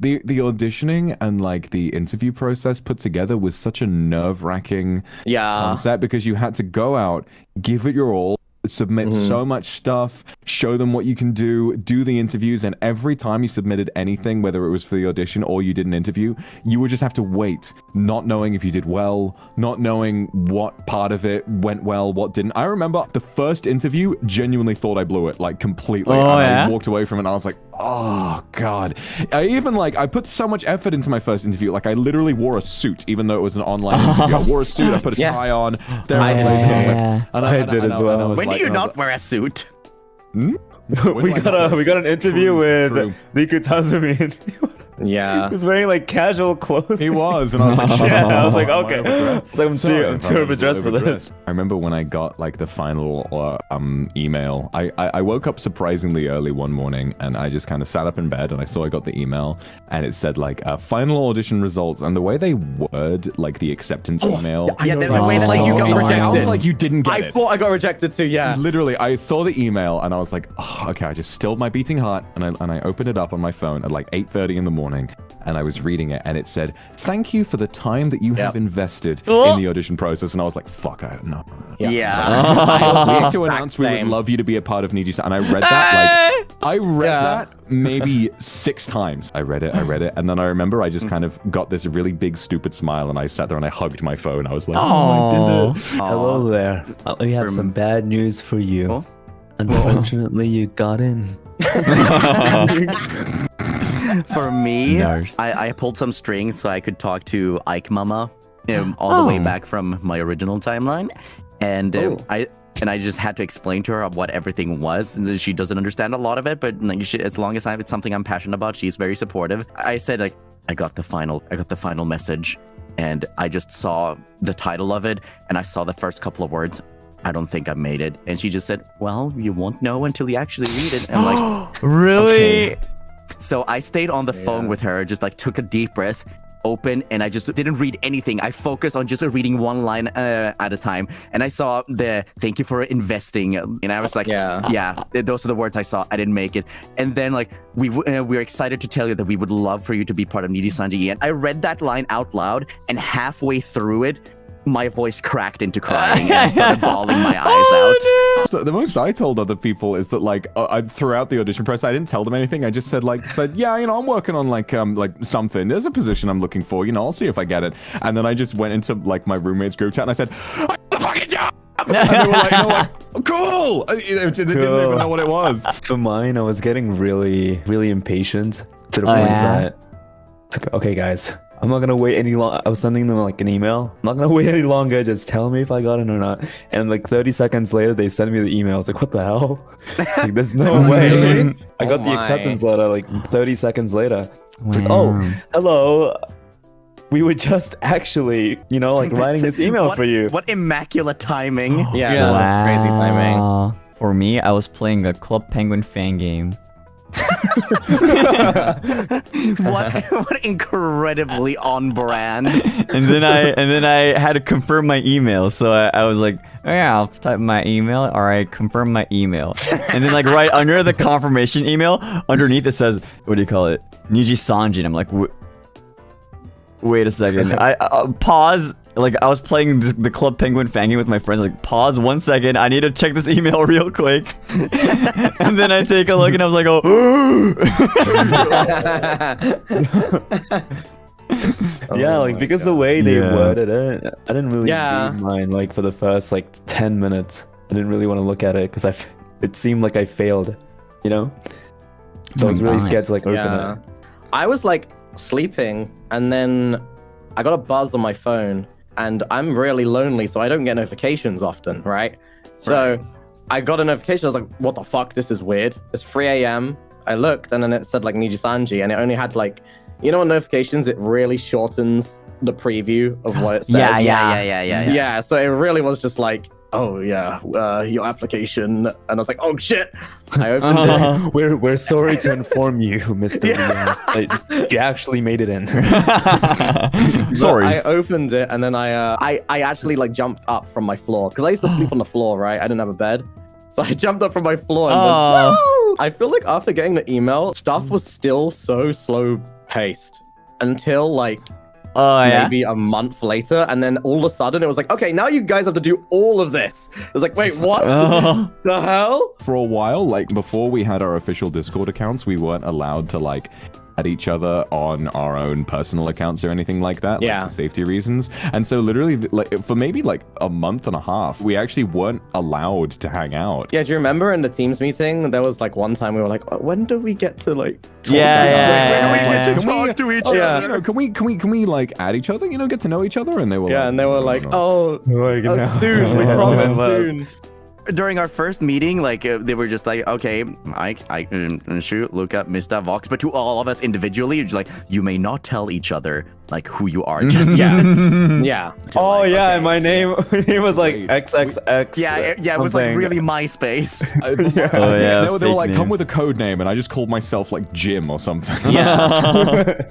the auditioning and like the interview process put together was such a nerve-wracking concept because you had to go out, give it your all, submit so much stuff, show them what you can do the interviews, and every time you submitted anything, whether it was for the audition or you did an interview, you would just have to wait, not knowing if you did well, not knowing what part of it went well, what didn't. I remember the first interview, genuinely thought I blew it, like completely. I walked away from it and I was like, oh god. I put so much effort into my first interview. Like I literally wore a suit, even though it was an online interview. I wore a suit, I put a tie on. I did as well. When do you not wear a suit? We got an interview with Riku Tazumi. Yeah. He was wearing like casual clothes. He was, and I was like, shit. Yeah, I was like, okay. It's like, I'm too overdressed for this. I remember when I got like the final email, I woke up surprisingly early one morning, and I just kind of sat up in bed and I saw I got the email, and it said like final audition results, and the way they word like the acceptance email. Yeah, the way that like you got rejected. Sounds like you didn't get it. I thought I got rejected too, yeah. Literally, I saw the email and I was like, oh, okay, I just stilled my beating heart, and I opened it up on my phone at like 8:30 in the morning, and I was reading it, and it said, thank you for the time that you have invested in the audition process. And I was like, fuck, I don't know. I was to announce we would love you to be a part of Nijisanji. And I read that, like, I read that maybe 6 times. I read it, and then I remember I just kind of got this really big, stupid smile, and I sat there and I hugged my phone. I was like, oh, I did it. Hello there. We have some bad news for you. Unfortunately, you got in. For me, I pulled some strings so I could talk to Ike Mama, all the way back from my original timeline, and I just had to explain to her what everything was. And she doesn't understand a lot of it, but like, as long as it's something I'm passionate about, she's very supportive. I said like, I got the final message, and I just saw the title of it, and I saw the first couple of words. I don't think I made it. And she just said, well, you won't know until you actually read it. And I'm like, really? Okay. So I stayed on the phone with her, just like took a deep breath, open, and I just didn't read anything. I focused on just reading one line at a time. And I saw the thank you for investing. And I was like, yeah, those are the words I saw. I didn't make it. And then like, we're excited to tell you that we would love for you to be part of Nijisanji. And I read that line out loud, and halfway through it, my voice cracked into crying, and I started bawling my eyes out. So the most I told other people is that like throughout the audition process, I didn't tell them anything. I just said yeah, you know, I'm working on like something. There's a position I'm looking for. You know, I'll see if I get it. And then I just went into like my roommate's group chat and I said, I got the fucking job. And they were like, cool. They didn't even know what it was. For mine, I was getting really, really impatient to the point that it's like, okay, guys. I'm not gonna wait any long. I was sending them like an email. I'm not gonna wait any longer. Just tell me if I got it or not. And like 30 seconds later, they sent me the email. I was like, what the hell? Like, there's no way. I got the acceptance letter like 30 seconds later. It's like, oh, hello. We were just actually, you know, like writing this email for you. What immaculate timing. Crazy timing. For me, I was playing a Club Penguin fan game. what incredibly on brand. And then I had to confirm my email, so I was like, oh, yeah, I'll type my email. All right, confirm my email. And then like right under the confirmation email, underneath it says, what do you call it, Nijisanji. And I'm like, wait a second. I pause. Like, I was playing the Club Penguin fan game with my friends. Like, pause 1 second. I need to check this email real quick. And then I take a look, and I was like, oh. Yeah, like, because the way they worded it, I didn't really read mine. Like, for the first, like, 10 minutes. I didn't really want to look at it, because it seemed like I failed, you know? So I was really scared to, like, open it. I was, like, sleeping, and then I got a buzz on my phone. And I'm really lonely, so I don't get notifications often, right? So I got a notification. I was like, what the fuck? This is weird. It's 3 a.m. I looked, and then it said like Nijisanji, and it only had like, you know, on notifications, it really shortens the preview of what it says. Yeah. So it really was just like, oh yeah, your application, and I was like, oh shit. I opened it. We're sorry to inform you, Mr. Leon, you actually made it in. Sorry. I opened it, and then I actually like jumped up from my floor, because I used to sleep on the floor, right? I didn't have a bed, so I jumped up from my floor and went, no! I feel like after getting the email, stuff was still so slow paced until like yeah. maybe a month later, and then all of a sudden it was like, okay, now you guys have to do all of this. It was like, wait, what the hell? For a while, like before we had our official Discord accounts, we weren't allowed to like add each other on our own personal accounts or anything like that, like, for safety reasons. And so literally, like for maybe like a month and a half, we actually weren't allowed to hang out. Yeah, do you remember in the Teams meeting, there was like one time we were like, when do we get to like talk When do we get to talk to each other? You know, can we like add each other? You know, get to know each other? And they were and they were like, no. soon, we promise soon. During our first meeting, like they were just like, okay, Mike, shoot, look up Mr. Vox, but to all of us individually, it's like, you may not tell each other like who you are just yet. Yeah. Oh like, yeah, okay. and my name was like XXX. Yeah, it was like really MySpace. They were like, come with a code name, and I just called myself like Jim or something. Yeah.